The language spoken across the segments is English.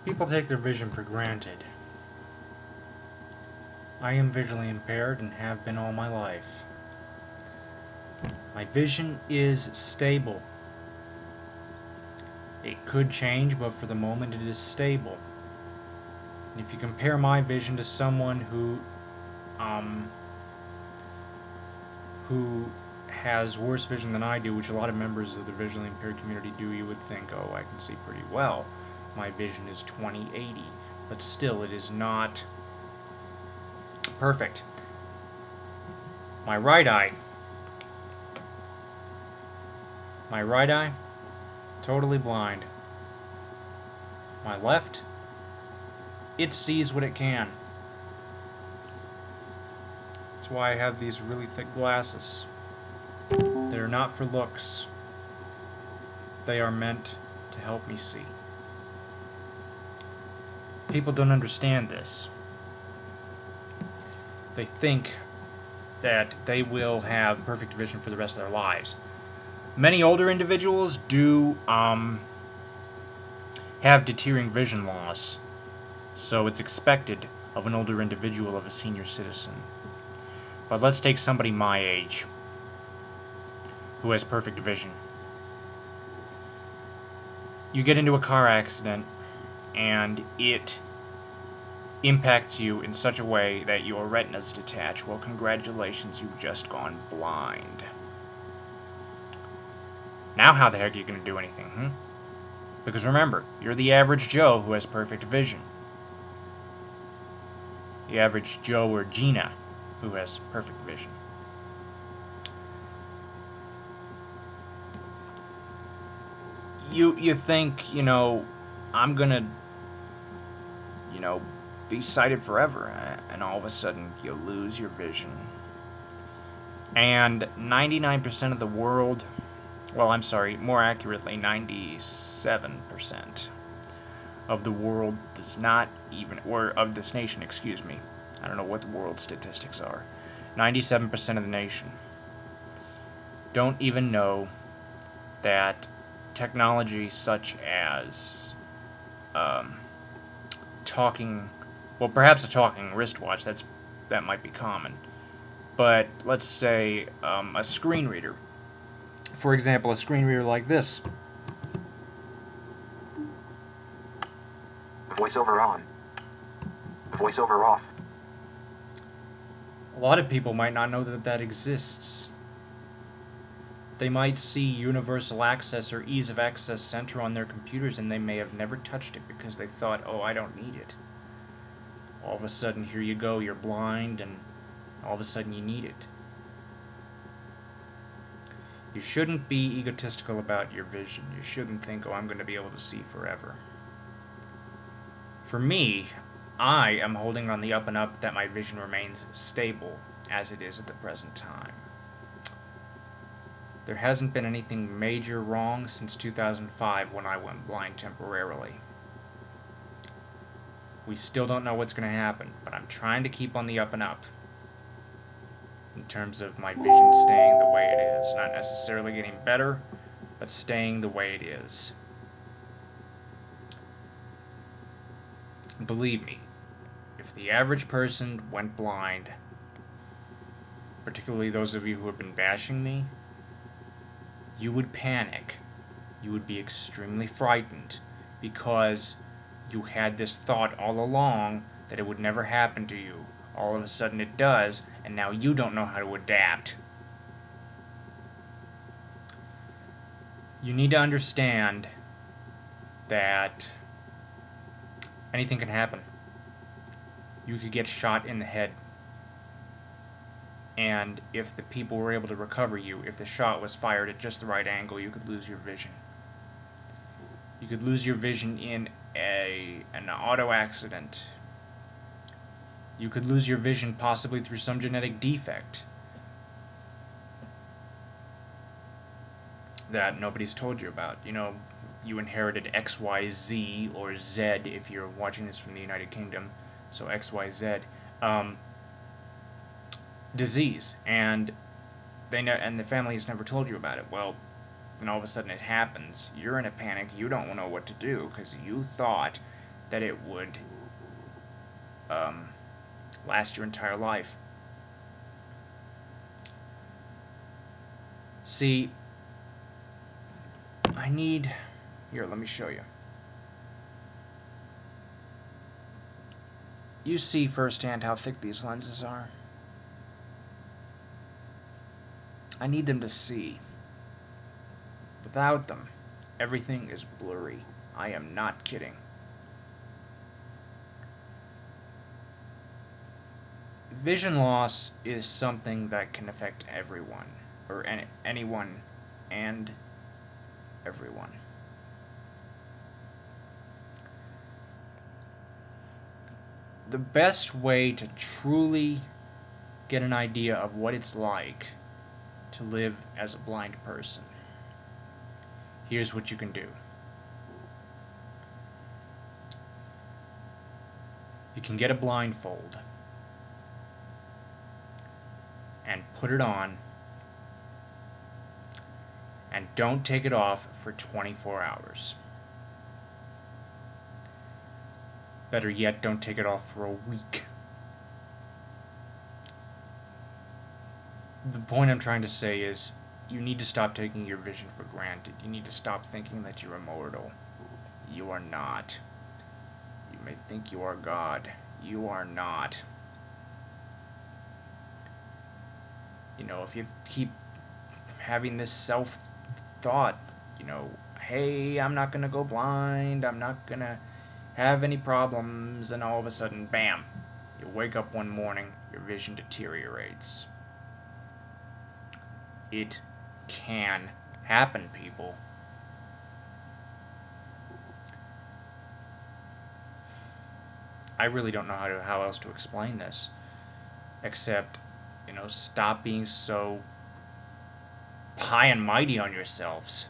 People take their vision for granted. I am visually impaired and have been all my life. My vision is stable. It could change, but for the moment it is stable. And if you compare my vision to someone who has worse vision than I do, which a lot of members of the visually impaired community do, you would think, oh, I can see pretty well. My vision is 20/80, but still it is not perfect. My right eye, totally blind. My left, it sees what it can. That's why I have these really thick glasses. They're not for looks. They are meant to help me see. People don't understand this. They think that they will have perfect vision for the rest of their lives. Many older individuals do have deteriorating vision loss, so it's expected of an older individual, of a senior citizen. But let's take somebody my age who has perfect vision. You get into a car accident and it impacts you in such a way that your retinas detach. Well, congratulations, you've just gone blind. Now how the heck are you going to do anything, Because remember, you're the average Joe who has perfect vision. The average Joe or Gina who has perfect vision. You think, I'm gonna, be sighted forever, and all of a sudden you lose your vision. And 99% of the world, well, I'm sorry, more accurately, 97% of the world does not even, or of this nation, excuse me. I don't know what the world statistics are. 97% of the nation don't even know that technology such as perhaps a talking wristwatch, that might be common. But let's say a screen reader. For example, a screen reader like this. Voiceover on. Voiceover off. A lot of people might not know that that exists. They might see universal access or ease of access center on their computers, and they may have never touched it because they thought, oh, I don't need it. All of a sudden, here you go, you're blind, and all of a sudden you need it. You shouldn't be egotistical about your vision. You shouldn't think, oh, I'm going to be able to see forever. For me, I am holding on the up and up that my vision remains stable as it is at the present time. There hasn't been anything major wrong since 2005 when I went blind temporarily. We still don't know what's going to happen, but I'm trying to keep on the up and up in terms of my vision staying the way it is. Not necessarily getting better, but staying the way it is. Believe me, if the average person went blind, particularly those of you who have been bashing me, you would panic. You would be extremely frightened because you had this thought all along that it would never happen to you. All of a sudden it does, and now you don't know how to adapt. You need to understand that anything can happen. You could get shot in the head. And if the people were able to recover you, if the shot was fired at just the right angle, you could lose your vision. You could lose your vision in an auto accident. You could lose your vision possibly through some genetic defect that nobody's told you about. You inherited XYZ, or Z if you're watching this from the United Kingdom, so XYZ. Disease, and the family's never told you about it. Well, then all of a sudden it happens. You're in a panic. You don't know what to do because you thought that it would last your entire life. See, I need... Here, let me show you. You see firsthand how thick these lenses are. I need them to see. Without them, everything is blurry. I am not kidding. Vision loss is something that can affect everyone, or anyone and everyone. The best way to truly get an idea of what it's like to live as a blind person, here's what you can do. You can get a blindfold and put it on, and don't take it off for 24 hours. Better yet, don't take it off for a week. The point I'm trying to say is, you need to stop taking your vision for granted. You need to stop thinking that you're immortal. You are not. You may think you are God. You are not. You know, if you keep having this self-thought, you know, hey, I'm not gonna go blind, I'm not gonna have any problems, and all of a sudden, bam, you wake up one morning, your vision deteriorates. It can happen, people. I really don't know how else to explain this, except, you know, stop being so high and mighty on yourselves.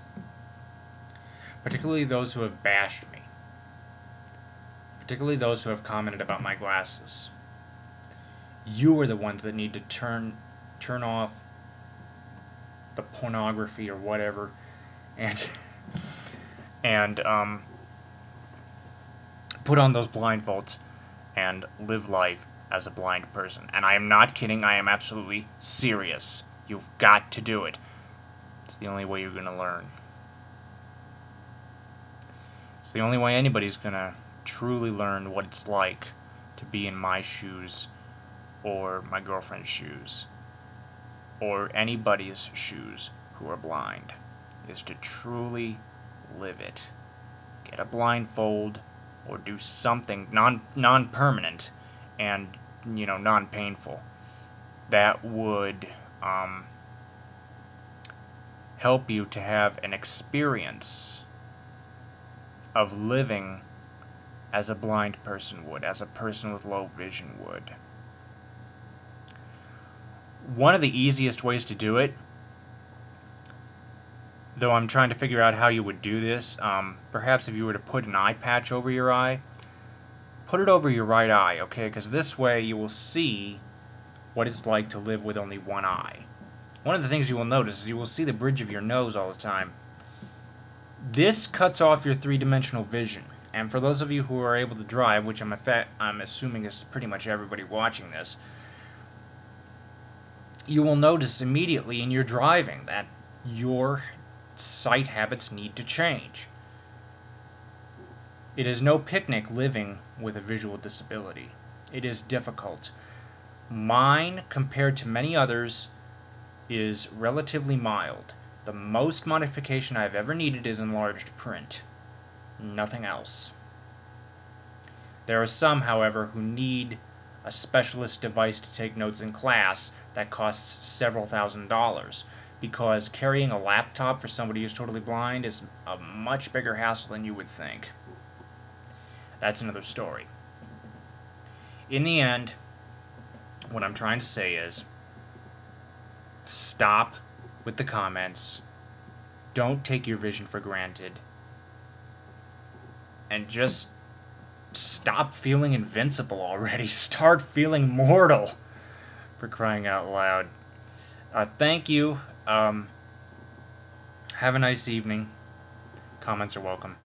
Particularly those who have bashed me. Particularly those who have commented about my glasses. You are the ones that need to turn off the pornography or whatever, and put on those blindfolds and live life as a blind person. And I am not kidding, I am absolutely serious. You've got to do it. It's the only way you're gonna learn. It's the only way anybody's gonna truly learn what it's like to be in my shoes, or my girlfriend's shoes, or anybody's shoes who are blind, is to truly live it. Get a blindfold, or do something non-permanent and, you know, non-painful that would help you to have an experience of living as a blind person would, as a person with low vision would. One of the easiest ways to do it, though I'm trying to figure out how you would do this, perhaps if you were to put an eye patch over your eye, put it over your right eye, okay? Because this way you will see what it's like to live with only one eye. One of the things you will notice is you will see the bridge of your nose all the time. This cuts off your three-dimensional vision. And for those of you who are able to drive, which I'm assuming is pretty much everybody watching this, you will notice immediately in your driving that your sight habits need to change. It is no picnic living with a visual disability. It is difficult. Mine, compared to many others, is relatively mild. The most modification I've ever needed is enlarged print. Nothing else. There are some, however, who need a specialist device to take notes in class that costs several $1,000s, because carrying a laptop for somebody who's totally blind is a much bigger hassle than you would think. That's another story. In the end, what I'm trying to say is, stop with the comments, don't take your vision for granted, and just stop feeling invincible already. Start feeling mortal, for crying out loud. Thank you. Have a nice evening. Comments are welcome.